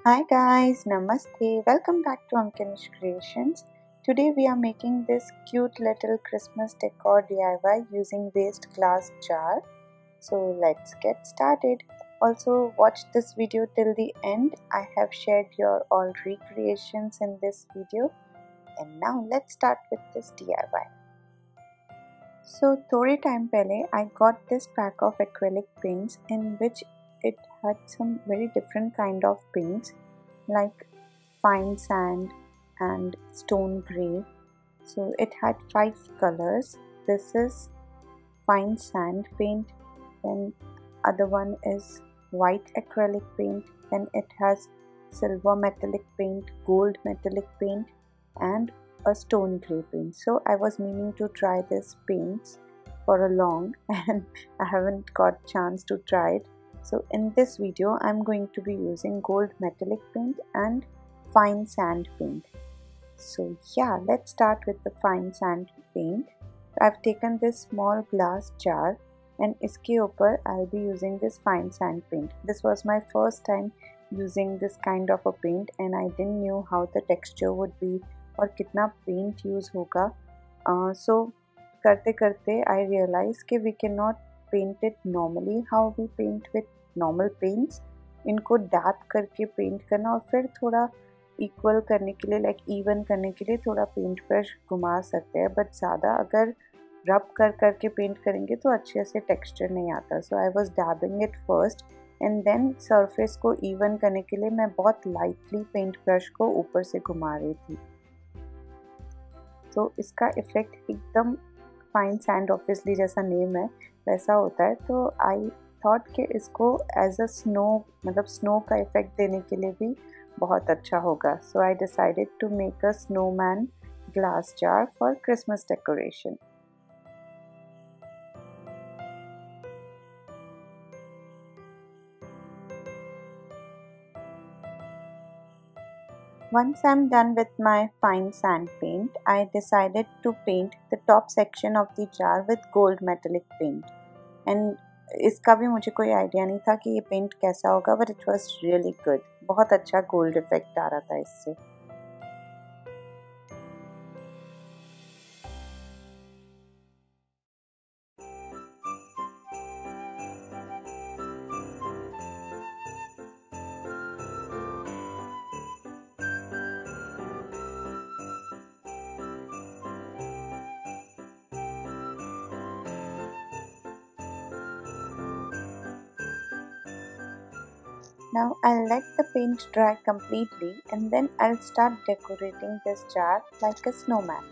Hi guys, Namaste. Welcome back to Ankita's Creations. Today we are making this cute little Christmas decor DIY using waste glass jar. So let's get started. Also watch this video till the end. I have shared your all recreations in this video. And now let's start with this DIY. So थोड़े time पहले I got this pack of acrylic paints in which it had some very different kind of paints like fine sand and stone grey. So it had 5 colors. This is fine sand paint, then other one is white acrylic paint, then it has silver metallic paint, gold metallic paint and a stone grey paint. So I was meaning to try this paints for a long and I haven't got chance to try it. So in this video I'm going to be using gold metallic paint and fine sand paint. So yeah, let's start with the fine sand paint. I've taken this small glass jar and iske upar I'll be using this fine sand paint. This was my first time using this kind of a paint and I didn't know how the texture would be और कितना paint use होगा. So करते करते I realise कि we can not paint it normally how we paint with normal paints. इनको dab करके paint करना और फिर थोड़ा इक्वल करने के लिए लाइक इवन करने के लिए थोड़ा पेंट ब्रश घुमा सकते हैं, बट ज़्यादा अगर रब करके पेंट करेंगे तो अच्छे से टेक्सचर नहीं आता. So I was dabbing it first and then surface को इवन करने के लिए मैं बहुत लाइटली पेंट ब्रश को ऊपर से घुमा रही थी. तो इसका इफ़ेक्ट एकदम फाइन सैंड ऑब्वियसली जैसा नेम है वैसा होता है. तो आई थॉट कि इसको एज अ स्नो मतलब स्नो का इफ़ेक्ट देने के लिए भी बहुत अच्छा होगा. So I decided to make a snowman glass jar for Christmas decoration. Once I'm done with my fine sand paint, I decided to paint the top section of the jar with gold metallic paint. And इसका भी मुझे कोई idea नहीं था कि ये paint कैसा होगा, but it was really good. बहुत अच्छा गोल्ड इफेक्ट आ रहा था इससे. Now I'll let the paint dry completely and then I'll start decorating this jar like a snowman.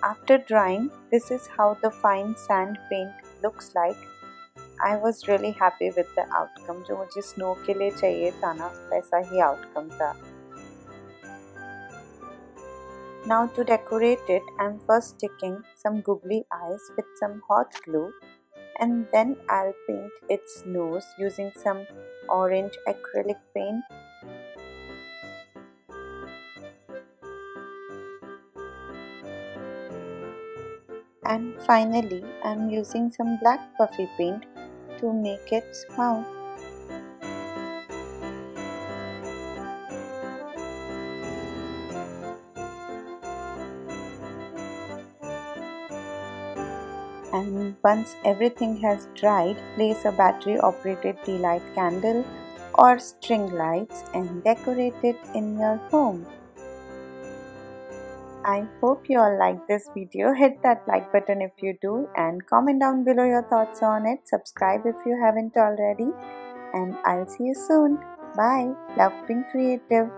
After drying, this is how the fine sand paint looks like. I was really happy with the outcome. जो मुझे snow के लिए चाहिए था ना वैसा ही outcome था. Now to decorate it, I'm first sticking some googly eyes with some hot glue. And then I'll paint its nose using some orange acrylic paint. And finally, I'm using some black puffy paint to make its mouth. And once everything has dried, place a battery-operated tea light candle or string lights and decorate it in your home. I hope you all like this video. Hit that like button if you do and comment down below your thoughts on it. Subscribe if you haven't already. And I'll see you soon. Bye. Love being creative.